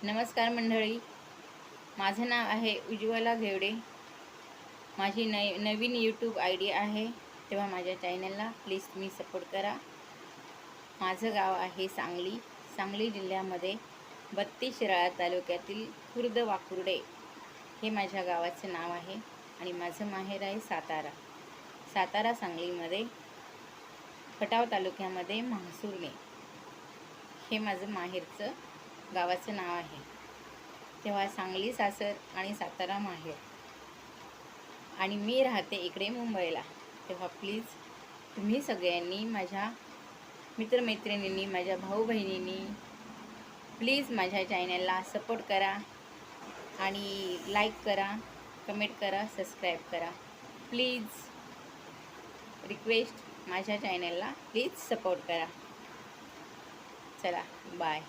नमस्कार मंडळी, माझं नाव आहे उज्ज्वला घेवडे। माझी नवीन यूट्यूब आय डी आहे, तेव्हा माझ्या चॅनलला प्लीज तुम्ही सपोर्ट करा। माझं गाव आहे सांगली, सांगली जिल्ह्यामध्ये बत्तीस शिराळा तालुक्यातील खुर्द वाकुर्डे हे माझ्या गावाचं नाव आहे आणि माझं माहेर आहे सातारा। सातारा सांगलीमध्ये खटाव तालुक्यामध्ये महसूरने हे माझं माहेरचं गावाचं नाव आहे। तेव्हा सांगली सासर आणि सातारा माहेर आणि मी राहते इकडे मुंबईला। तेव्हा प्लीज तुम्ही सगळ्यांनी, माझ्या मित्रमैत्रिणींनी, माझ्या भाऊ बहिणींनी प्लीज माझ्या चॅनलला सपोर्ट करा आणि लाईक करा, कमेंट करा, सबस्क्राईब करा। प्लीज रिक्वेस्ट, माझ्या चॅनलला प्लीज सपोर्ट करा। चला बाय।